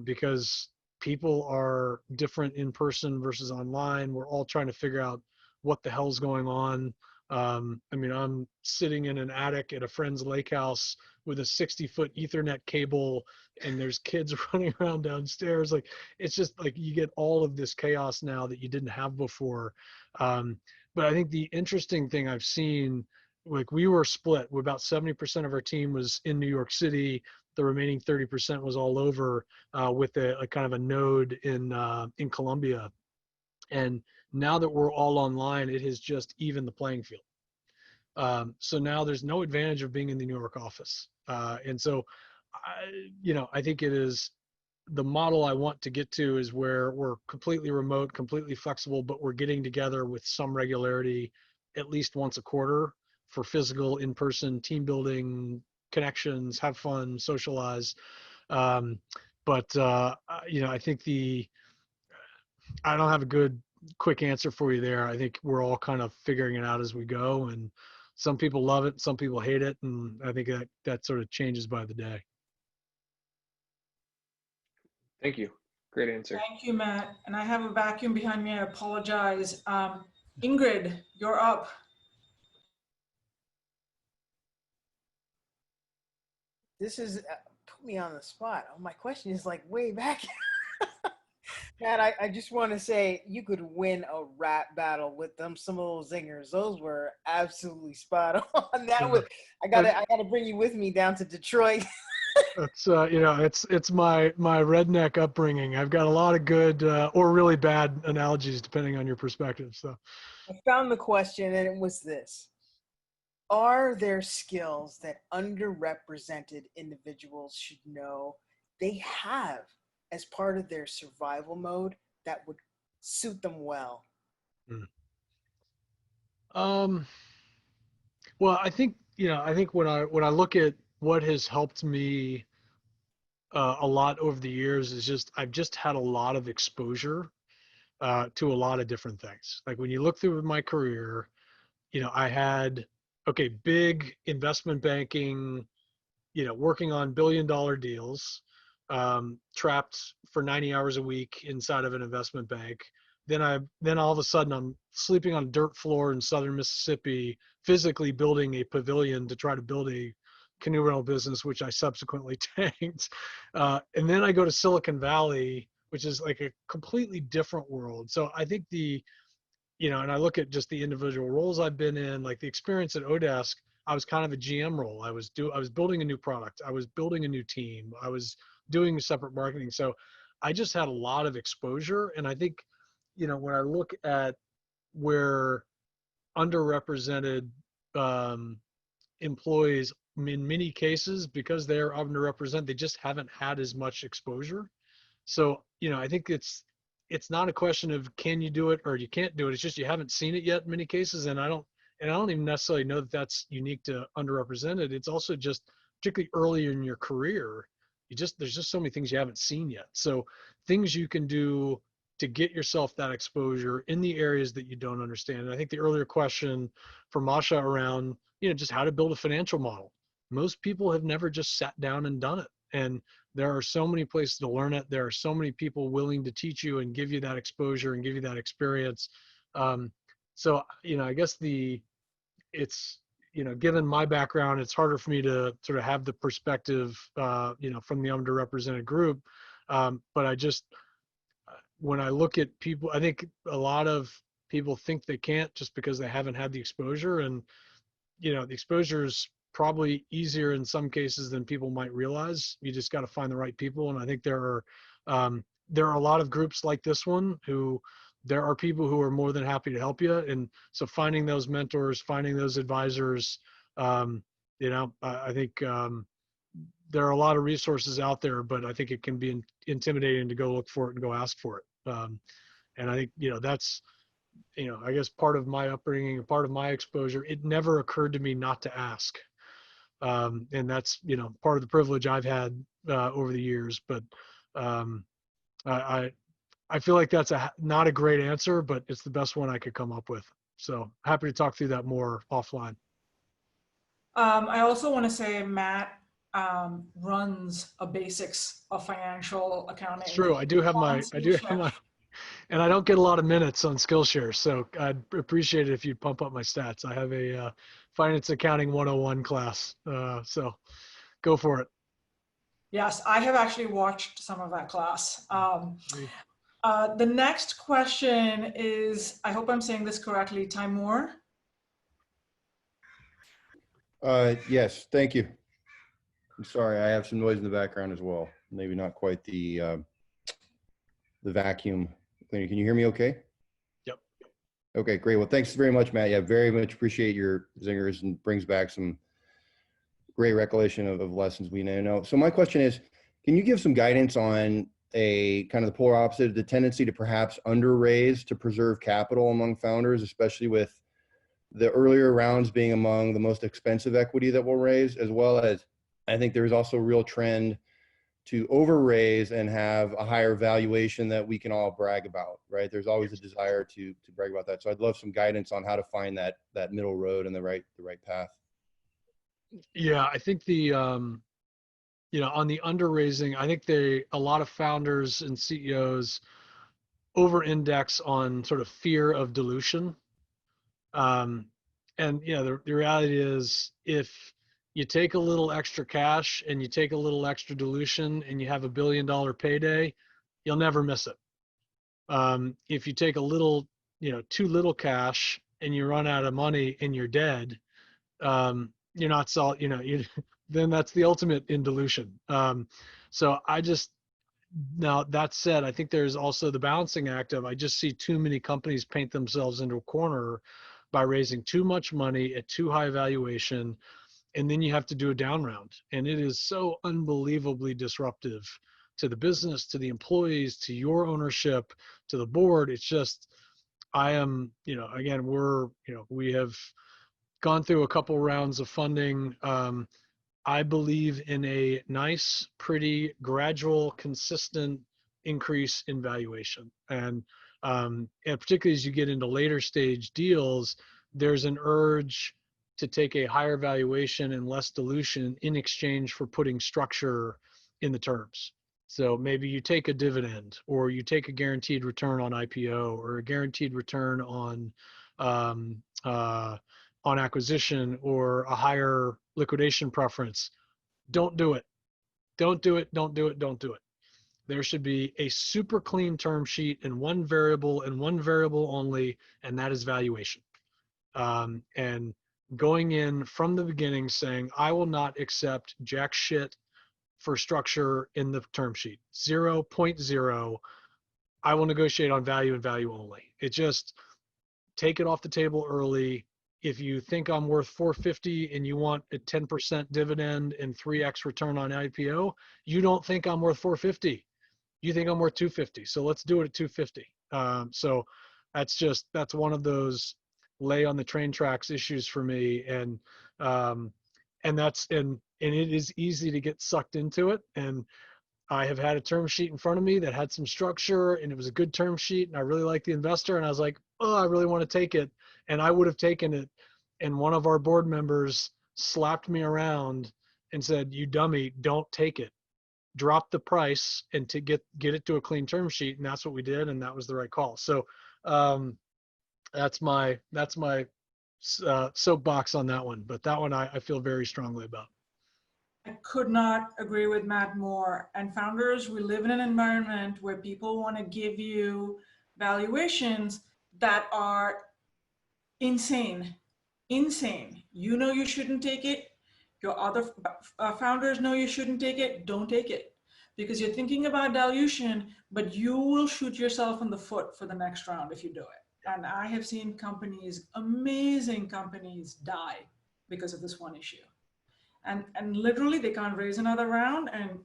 because people are different in person versus online. We're all trying to figure out what the hell's going on. I mean, I'm sitting in an attic at a friend's lake house with a 60-foot Ethernet cable, and there's kids running around downstairs. Like, it's just like you get all of this chaos now that you didn't have before. But I think the interesting thing I've seen, like, we were split. About 70% of our team was in New York City. The remaining 30% was all over, with a kind of a node in Colombia. And now that we're all online, it has just evened the playing field. So now there's no advantage of being in the New York office. And so, I think it is the model I want to get to, is where we're completely remote, completely flexible, but we're getting together with some regularity, at least once a quarter, for physical, in-person team building, connections, have fun, socialize. But I think I don't have a good quick answer for you there. I think we're all kind of figuring it out as we go, and some people love it, some people hate it, and I think that sort of changes by the day. Thank you. Great answer. Thank you, Matt. And I have a vacuum behind me. I apologize. Ingrid, you're up. This is put me on the spot. My question is like way back. Matt, I just want to say you could win a rap battle with them. Some of those zingers, those were absolutely spot on. I gotta bring you with me down to Detroit. It's it's my redneck upbringing. I've got a lot of good or really bad analogies depending on your perspective. So I found the question, and it was this: are there skills that underrepresented individuals should know they have as part of their survival mode that would suit them well? Well, I think when I look at what has helped me a lot over the years, is just I've just had a lot of exposure to a lot of different things. Like when you look through my career, I had big investment banking, working on billion-dollar deals, trapped for 90 hours a week inside of an investment bank. Then all of a sudden I'm sleeping on a dirt floor in southern Mississippi, physically building a pavilion to try to build a canoe rental business, which I subsequently tanked. And then I go to Silicon Valley which is like a completely different world. So I think and I look at just the individual roles I've been in, like the experience at Odesk, I was kind of a GM role. I was building a new product. I was building a new team. I was doing separate marketing. So I just had a lot of exposure. And I think, when I look at where underrepresented employees, in many cases, because they're underrepresented, they just haven't had as much exposure. So, I think it's not a question of can you do it or you can't do it. It's just you haven't seen it yet in many cases. And I don't even necessarily know that that's unique to underrepresented. It's also just particularly early in your career, there's just so many things you haven't seen yet. So things you can do to get yourself that exposure in the areas that you don't understand. And I think the earlier question from Masha around, just how to build a financial model. Most people have never just sat down and done it. And there are so many places to learn it. There are so many people willing to teach you and give you that exposure and give you that experience. So, I guess it's, given my background, it's harder for me to sort of have the perspective, from the underrepresented group. But when I look at people, I think a lot of people think they can't just because they haven't had the exposure. And, the exposure is probably easier in some cases than people might realize. You just got to find the right people. And I think there are a lot of groups like this one there are people who are more than happy to help you. And so finding those mentors, finding those advisors, I think there are a lot of resources out there, but I think it can be intimidating to go look for it and go ask for it. And I think, that's, I guess part of my upbringing and part of my exposure, it never occurred to me not to ask. And that's, part of the privilege I've had over the years. But I feel like that's not a great answer, but it's the best one I could come up with. So happy to talk through that more offline. I also want to say Matt runs a basics of financial accounting. It's true. I do have my, and I don't get a lot of minutes on Skillshare. So I'd appreciate it if you'd pump up my stats. I have a finance accounting 101 class. So go for it. Yes, I have actually watched some of that class. The next question is, I hope I'm saying this correctly, Timur. Yes, thank you. I'm sorry, I have some noise in the background as well. Maybe not quite the vacuum cleaner. Can you hear me okay? Yep. Okay, great. Well, thanks very much, Matt. Yeah, very much appreciate your zingers and brings back some great recollection of lessons we now know. So my question is, can you give some guidance on a kind of the polar opposite of the tendency to perhaps underraise to preserve capital among founders, especially with the earlier rounds being among the most expensive equity that we'll raise, as well as I think there's also a real trend to overraise and have a higher valuation that we can all brag about, right? There's always a desire to brag about that. So I'd love some guidance on how to find that middle road and the right path. Yeah, I think on the underraising, I think a lot of founders and CEOs over-index on sort of fear of dilution. And the reality is, if you take a little extra cash and you take a little extra dilution and you have $1 billion payday, you'll never miss it. If you take a little, too little cash and you run out of money and you're dead, you're not solid, then that's the ultimate in dilution. So now that said, I think there's also the balancing act of, I just see too many companies paint themselves into a corner by raising too much money at too high valuation. And then you have to do a down round. And it is so unbelievably disruptive to the business, to the employees, to your ownership, to the board. It's just, again, we have gone through a couple rounds of funding. I believe in a nice, pretty, gradual, consistent increase in valuation. And particularly as you get into later stage deals, there's an urge to take a higher valuation and less dilution in exchange for putting structure in the terms. So maybe you take a dividend, or you take a guaranteed return on IPO, or a guaranteed return on acquisition, or a higher liquidation preference. Don't do it. Don't do it. Don't do it. Don't do it. There should be a super clean term sheet and one variable only, and that is valuation. And going in from the beginning saying, I will not accept jack shit for structure in the term sheet. 0.0. I will negotiate on value and value only. It just take it off the table early. If you think I'm worth 450 and you want a 10% dividend and 3x return on IPO, you don't think I'm worth 450. You think I'm worth 250. So let's do it at 250. So that's one of those lay on the train tracks issues for me. And it is easy to get sucked into it. And I have had a term sheet in front of me that had some structure and it was a good term sheet and I really liked the investor and I was like, oh, I really want to take it. And I would have taken it. And one of our board members slapped me around and said, you dummy, don't take it. Drop the price and to get it to a clean term sheet. And that's what we did. And that was the right call. So that's my soapbox on that one. But that one I feel very strongly about. I could not agree with Matt more. And founders, we live in an environment where people want to give you valuations that are insane. You know you shouldn't take it. Your other founders know you shouldn't take it. Don't take it because you're thinking about dilution, but you will shoot yourself in the foot for the next round if you do it. And I have seen companies, amazing companies, die because of this one issue. And literally they can't raise another round and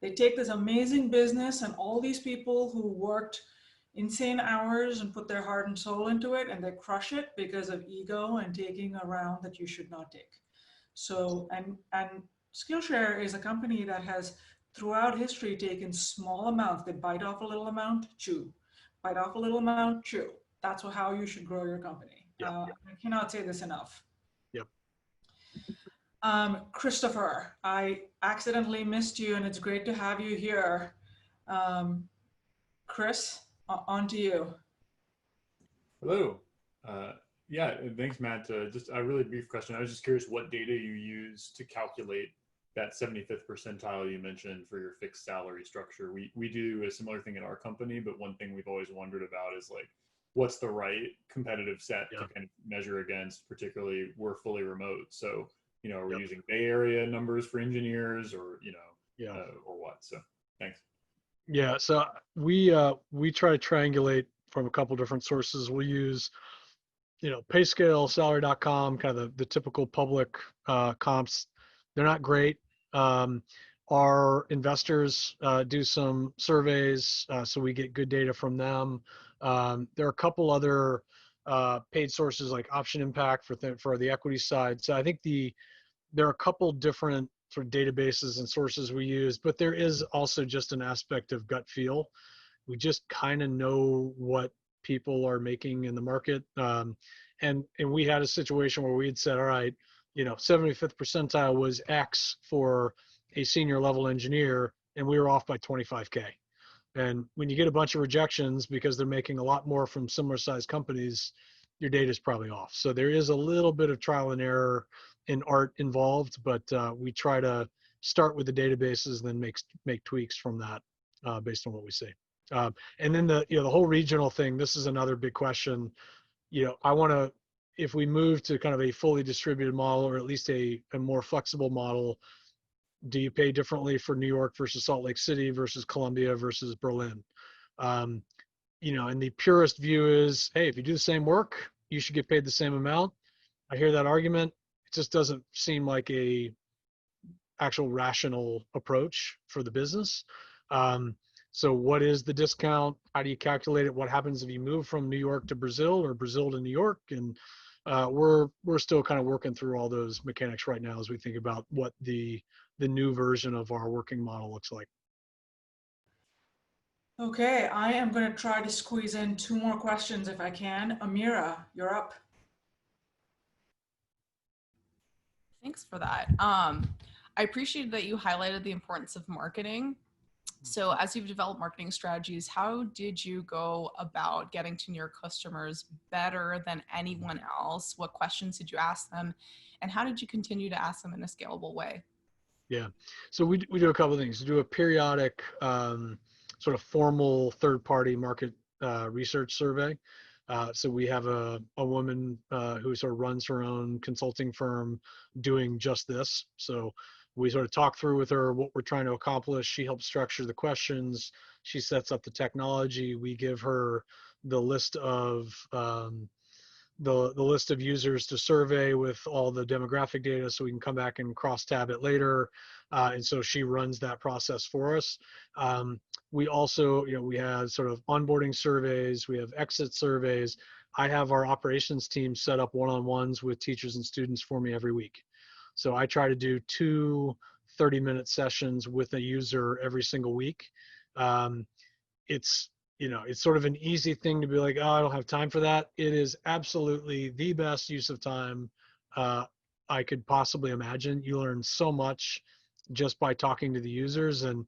they take this amazing business and all these people who worked insane hours and put their heart and soul into it and they crush it because of ego and taking a round that you should not take. So, and Skillshare is a company that has throughout history taken small amounts. They bite off a little amount, chew. Bite off a little amount, chew. That's how you should grow your company. Yep. I cannot say this enough. Yep. Christopher, I accidentally missed you and it's great to have you here. Chris, on to you. Hello. Yeah, thanks, Matt. Just a really brief question. I was just curious what data you use to calculate that 75th percentile you mentioned for your fixed salary structure. We do a similar thing at our company, but one thing we've always wondered about is like, what's the right competitive set to kind of measure against, particularly we're fully remote. So, you know, are we using Bay Area numbers for engineers or, you know, or what? So thanks. Yeah, so we try to triangulate from a couple different sources. We'll use, you know, PayScale, Salary.com, kind of the typical public comps. They're not great. Our investors do some surveys, so we get good data from them. There are a couple other paid sources like Option Impact for the equity side. So I think there are a couple different sort of databases and sources we use, but there is also just an aspect of gut feel. We just kind of know what people are making in the market. And we had a situation where we had said, all right, you know, 75th percentile was X for a senior level engineer, and we were off by 25K. And when you get a bunch of rejections because they're making a lot more from similar sized companies, your data is probably off. So there is a little bit of trial and error in art involved, but we try to start with the databases and then make tweaks from that based on what we see. And then the whole regional thing, this is another big question. You know, I want to, if we move to kind of a fully distributed model or at least a more flexible model, do you pay differently for New York versus Salt Lake City versus Columbia versus Berlin? You know, and the purest view is, hey, if you do the same work, you should get paid the same amount. I hear that argument. It just doesn't seem like a actual rational approach for the business. So what is the discount? How do you calculate it? What happens if you move from New York to Brazil or Brazil to New York? And we're still kind of working through all those mechanics right now as we think about what the new version of our working model looks like. Okay, I am going to try to squeeze in 2 more questions if I can. Amira, you're up. Thanks for that. I appreciate that you highlighted the importance of marketing. So as you've developed marketing strategies, how did you go about getting to know your customers better than anyone else? What questions did you ask them? And how did you continue to ask them in a scalable way? Yeah. So we do a couple of things. We do a periodic sort of formal third-party market research survey. So we have a woman who sort of runs her own consulting firm doing just this. So we sort of talk through with her what we're trying to accomplish. She helps structure the questions. She sets up the technology. We give her the list of the list of users to survey with all the demographic data, so we can come back and cross tab it later. And so she runs that process for us. We also, we have sort of onboarding surveys, we have exit surveys. I have our operations team set up one-on-ones with teachers and students for me every week. So I try to do 2 30-minute sessions with a user every single week. It's it's sort of an easy thing to be like, oh, I don't have time for that. It is absolutely the best use of time I could possibly imagine. You learn so much just by talking to the users, and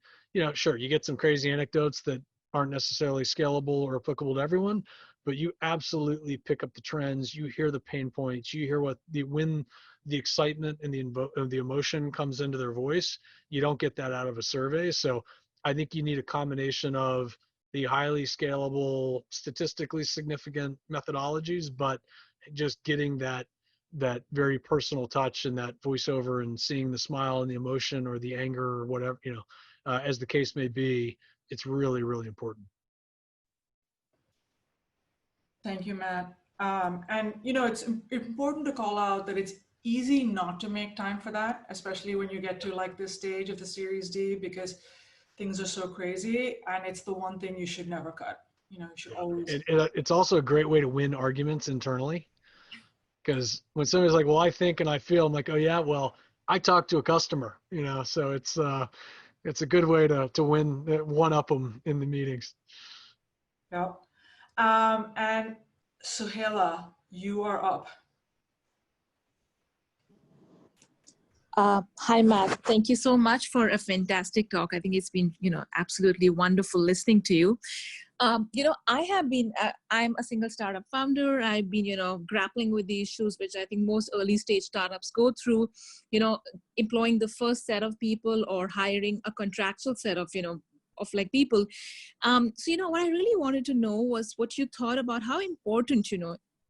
sure, you get some crazy anecdotes that aren't necessarily scalable or applicable to everyone, but you absolutely pick up the trends. You hear the pain points. You hear when the excitement and the emotion comes into their voice. You don't get that out of a survey. So I think you need a combination of the highly scalable, statistically significant methodologies, but just getting that very personal touch and that voiceover and seeing the smile and the emotion or the anger or whatever, as the case may be, it's really, really important. Thank you, Matt. And it's important to call out that it's easy not to make time for that, especially when you get to like this stage of the Series D, because things are so crazy, and it's the one thing you should never cut. You should always. It's also a great way to win arguments internally, because when somebody's like, well, I think and I feel, I'm like, oh yeah, well, I talked to a customer, so it's a good way to win, one up them in the meetings. Yep. And Suhaila, you are up. Hi, Matt. Thank you so much for a fantastic talk. I think it's been, absolutely wonderful listening to you. I have been, I'm a single startup founder. I've been, grappling with the issues which I think most early stage startups go through, employing the first set of people or hiring a contractual set of, of like people. So, what I really wanted to know was what you thought about how important,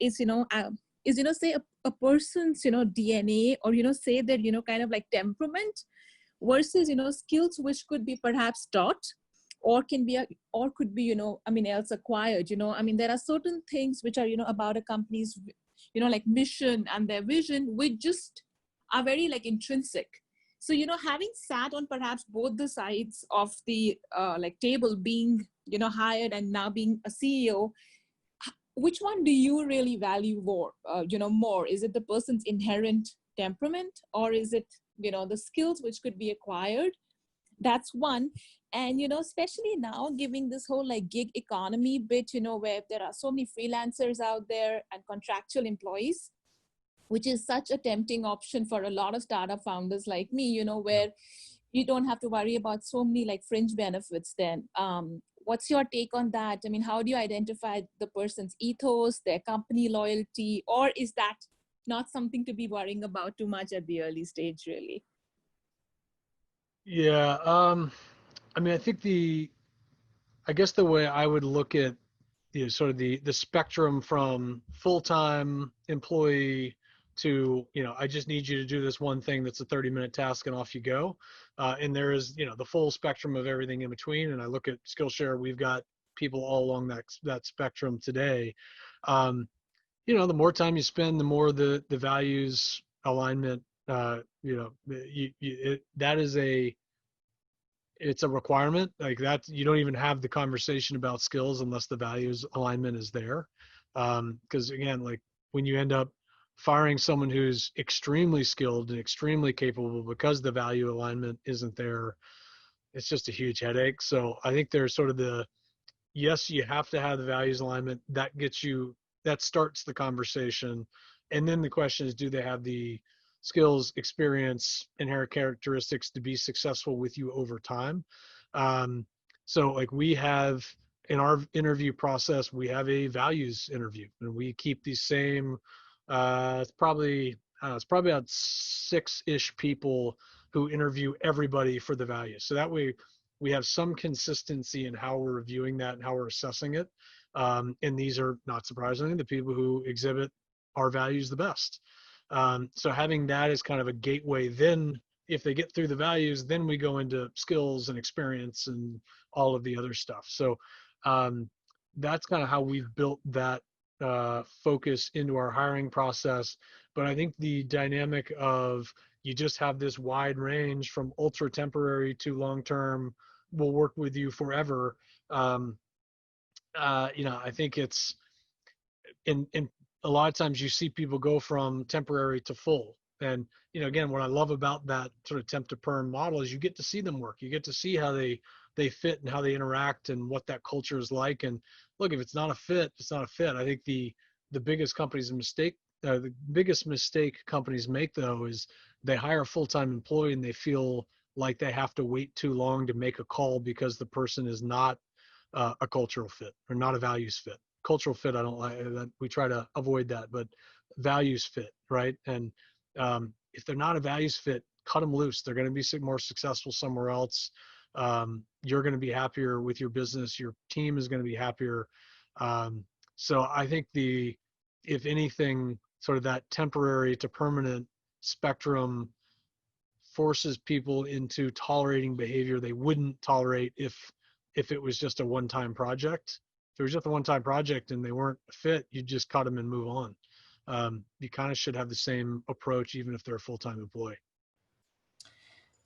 is, say a person's, DNA or, say their, kind of like temperament versus, skills which could be perhaps taught or could be, else acquired, there are certain things which are, about a company's, like mission and their vision, which just are very like intrinsic. So, having sat on perhaps both the sides of the like table, being, hired and now being a CEO, which one do you really value more? More? Is it the person's inherent temperament, or is it, the skills which could be acquired? That's one. And, especially now giving this whole like gig economy bit, where there are so many freelancers out there and contractual employees, which is such a tempting option for a lot of startup founders like me, where you don't have to worry about so many like fringe benefits then. What's your take on that? I mean, how do you identify the person's ethos, their company loyalty, or is that not something to be worrying about too much at the early stage, really? Yeah. I think I guess the way I would look at sort of the spectrum from full-time employee to, I just need you to do this one thing that's a 30-minute task and off you go. And there is, the full spectrum of everything in between. And I look at Skillshare, we've got people all along that spectrum today. The more time you spend, the more the values alignment, that is it's a requirement like that. You don't even have the conversation about skills unless the values alignment is there. Because again, like when you end up firing someone who's extremely skilled and extremely capable because the value alignment isn't there, it's just a huge headache. So I think there's sort of yes, you have to have the values alignment. That starts the conversation. And then the question is, do they have the skills, experience, inherent characteristics to be successful with you over time? So like we have in our interview process, we have a values interview, and we keep these same, it's probably about 6-ish people who interview everybody for the values. So that way we have some consistency in how we're reviewing that and how we're assessing it. And these are, not surprisingly, the people who exhibit our values the best. So having that as kind of a gateway, then if they get through the values, then we go into skills and experience and all of the other stuff. So that's kind of how we've built that focus into our hiring process. But I think the dynamic of you just have this wide range from ultra temporary to long term, will work with you forever. I think it's in a lot of times you see people go from temporary to full. And again, what I love about that sort of temp to perm model is you get to see them work. You get to see how they fit and how they interact and what that culture is like. And look, if it's not a fit, it's not a fit. I think the biggest the biggest mistake companies make, though, is they hire a full-time employee and they feel like they have to wait too long to make a call because the person is not a cultural fit or not a values fit. Cultural fit, I don't like that. We try to avoid that, but values fit, right? And if they're not a values fit, cut them loose. They're going to be more successful somewhere else. You're going to be happier with your business. Your team is going to be happier. So I think if anything, sort of that temporary to permanent spectrum forces people into tolerating behavior they wouldn't tolerate if it was just a one-time project. If it was just a one-time project and they weren't a fit, you just cut them and move on. You kind of should have the same approach even if they're a full-time employee.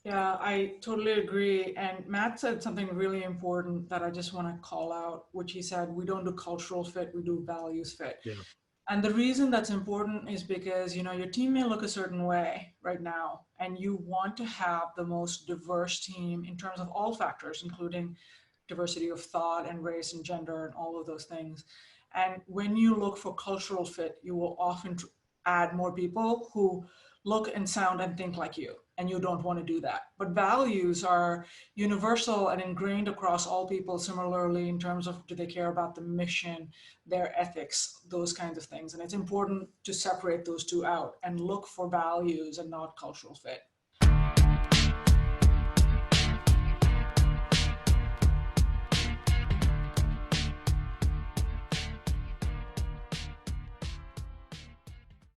Yeah, I totally agree. And Matt said something really important that I just want to call out, which he said, we don't do cultural fit, we do values fit. Yeah. And the reason that's important is because, your team may look a certain way right now, and you want to have the most diverse team in terms of all factors, including diversity of thought and race and gender and all of those things. And when you look for cultural fit, you will often add more people who look and sound and think like you, and you don't want to do that. But values are universal and ingrained across all people similarly in terms of, do they care about the mission, their ethics, those kinds of things. And it's important to separate those two out and look for values and not cultural fit.